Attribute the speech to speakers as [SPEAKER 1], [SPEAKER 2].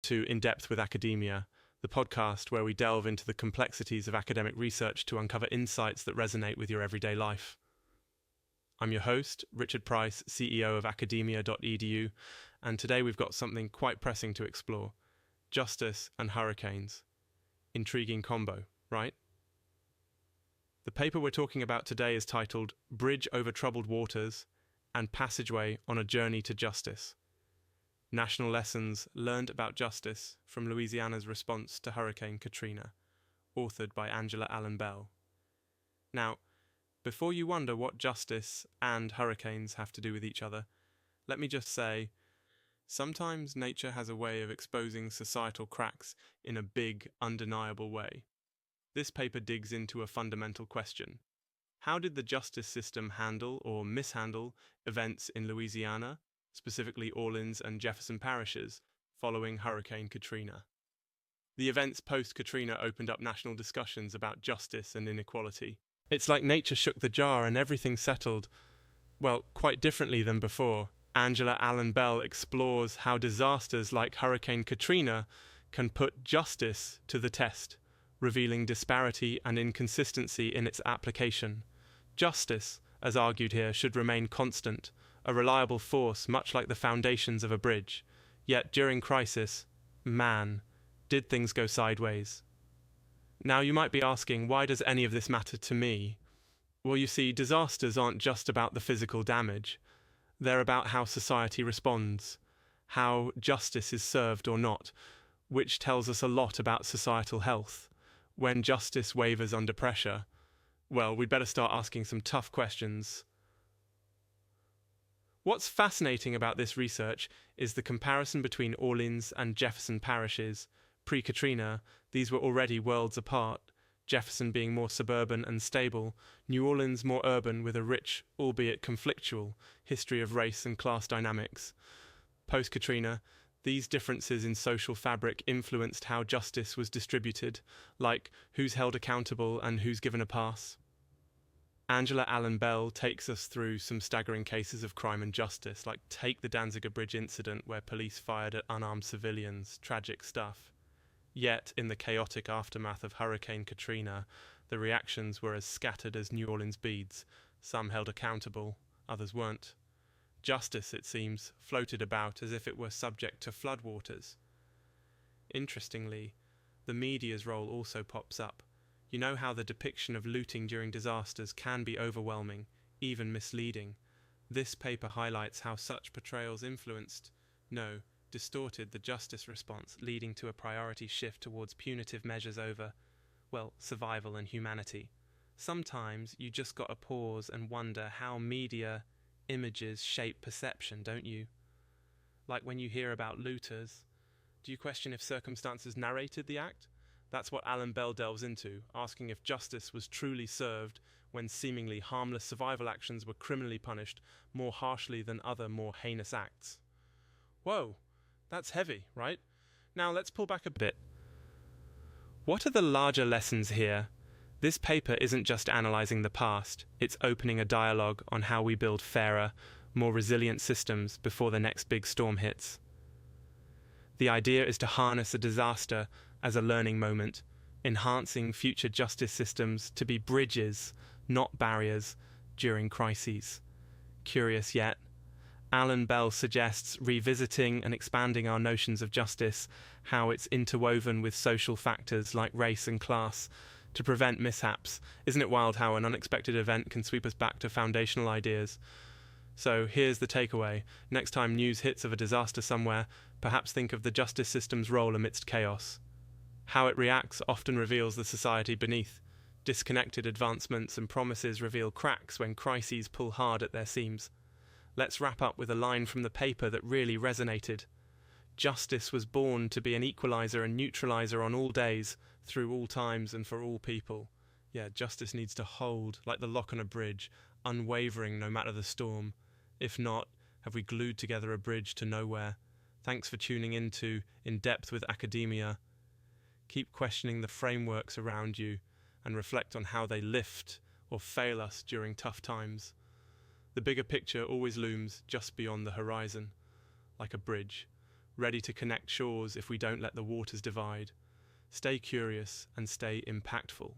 [SPEAKER 1] to In Depth with Academia, the podcast where we delve into the complexities of academic research to uncover insights that resonate with your everyday life. I'm your host, Richard Price, CEO of academia.edu, and today we've got something quite pressing to explore: justice and hurricanes. Intriguing combo, right? The paper we're talking about today is titled Bridge Over Troubled Waters and Passageway on a Journey to Justice. National Lessons Learned About Justice from Louisiana's Response to Hurricane Katrina, authored by Angela Allen Bell. Now, before you wonder what justice and hurricanes have to do with each other, let me just say, sometimes nature has a way of exposing societal cracks in a big, undeniable way. This paper digs into a fundamental question. How did the justice system handle or mishandle events in Louisiana, specifically Orleans and Jefferson parishes, following Hurricane Katrina? The events post-Katrina opened up national discussions about justice and inequality. It's like nature shook the jar and everything settled, well, quite differently than before. Angela Allen Bell explores how disasters like Hurricane Katrina can put justice to the test, revealing disparity and inconsistency in its application. Justice, as argued here, should remain constant, a reliable force much like the foundations of a bridge. Yet during crisis, man, did things go sideways? Now you might be asking, why does any of this matter to me? Well, you see, disasters aren't just about the physical damage. They're about how society responds, how justice is served or not, which tells us a lot about societal health. When justice wavers under pressure, well, we'd better start asking some tough questions. What's fascinating about this research is the comparison between Orleans and Jefferson parishes. Pre-Katrina, these were already worlds apart, Jefferson being more suburban and stable, New Orleans more urban with a rich, albeit conflictual, history of race and class dynamics. Post-Katrina, these differences in social fabric influenced how justice was distributed, like who's held accountable and who's given a pass. Angela Allen Bell takes us through some staggering cases of crime and justice, like take the Danziger Bridge incident where police fired at unarmed civilians, tragic stuff. Yet, in the chaotic aftermath of Hurricane Katrina, the reactions were as scattered as New Orleans beads. Some held accountable, others weren't. Justice, it seems, floated about as if it were subject to floodwaters. Interestingly, the media's role also pops up. You know how the depiction of looting during disasters can be overwhelming, even misleading. This paper highlights how such portrayals distorted the justice response, leading to a priority shift towards punitive measures over, well, survival and humanity. Sometimes you just gotta pause and wonder how media images shape perception, don't you? Like when you hear about looters, do you question if circumstances narrated the act? That's what Allen Bell delves into, asking if justice was truly served when seemingly harmless survival actions were criminally punished more harshly than other more heinous acts. Whoa, that's heavy, right? Now let's pull back a bit. What are the larger lessons here? This paper isn't just analysing the past, it's opening a dialogue on how we build fairer, more resilient systems before the next big storm hits. The idea is to harness a disaster as a learning moment, enhancing future justice systems to be bridges, not barriers, during crises. Curious yet, Allen Bell suggests revisiting and expanding our notions of justice, how it's interwoven with social factors like race and class, to prevent mishaps. Isn't it wild how an unexpected event can sweep us back to foundational ideas? So here's the takeaway. Next time news hits of a disaster somewhere, perhaps think of the justice system's role amidst chaos. How it reacts often reveals the society beneath. Disconnected advancements and promises reveal cracks when crises pull hard at their seams. Let's wrap up with a line from the paper that really resonated. Justice was born to be an equalizer and neutralizer on all days, through all times and for all people. Yeah, justice needs to hold, like the lock on a bridge, unwavering no matter the storm. If not, have we glued together a bridge to nowhere? Thanks for tuning in to In Depth with Academia. Keep questioning the frameworks around you and reflect on how they lift or fail us during tough times. The bigger picture always looms just beyond the horizon, like a bridge, ready to connect shores if we don't let the waters divide. Stay curious and stay impactful.